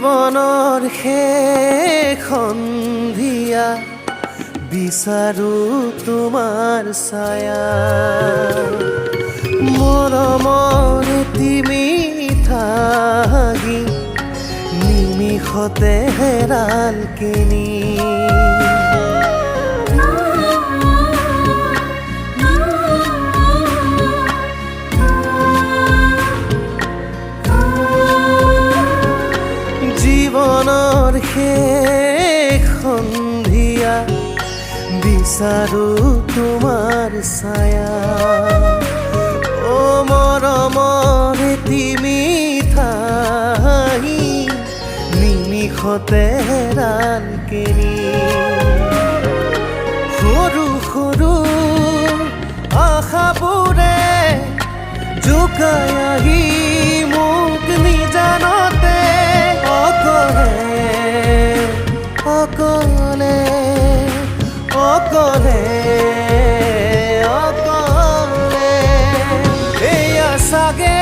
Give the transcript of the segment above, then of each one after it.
জীৱনৰ শেষ সন্ধিয়া বিচাৰো তোমাৰ ছায়া মৰমৰ তুমি থাকি নিমিষতে হেৰাল কিনি জীৱনৰ শেষ সন্ধিয়া বিচাৰো তোমাৰ ছায়া ও মৰমৰ তুমি থাকি নিমিষতে হেৰাল কিনি সৰু সৰু আশাবোৰে জোকাই আহি মোক নিজানতে অকলে এয়া চাগে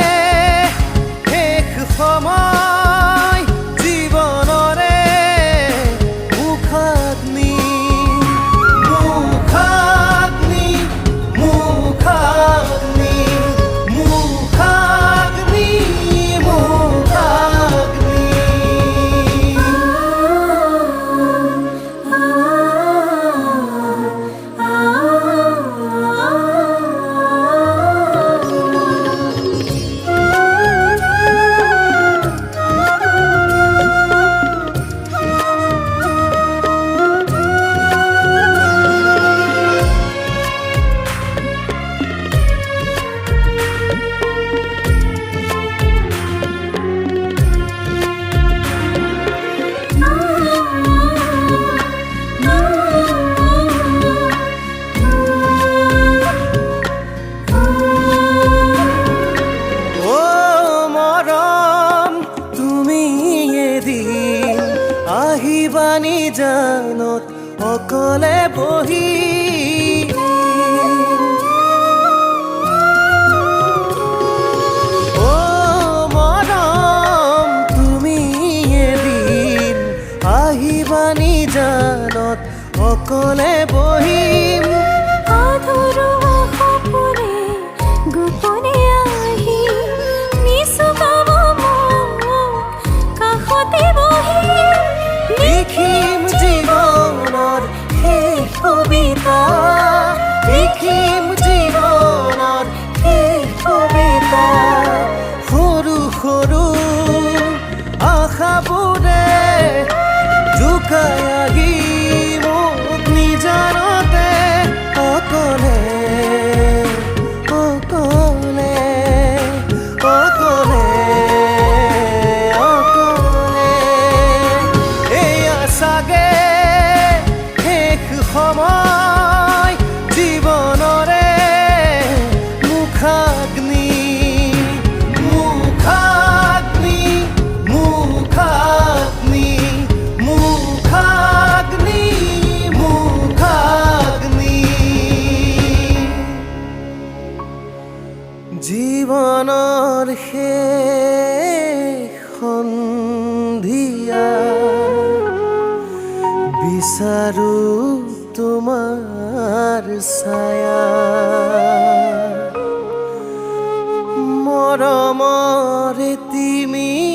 শেষ সময় জীৱনৰে মুখাগ্নি আহিবানি জানত অকলে বহি ও মৰম তুমি এদিন আহিবানি জানত অকলে বহিম লিখিম জীৱনৰ শেষ কবিতা লিখিম জীৱনৰ শেষ কবিতা সৰু সৰু আশাবোৰে জোকাই আহি মোক নিজানতে অকলে চাগে শেষ সময় জীৱনৰে মুখাগ্নি জীৱনৰ শেষ সন্ধিয়া বিচাৰো তোমাৰ ছায়া মৰমৰ তুমি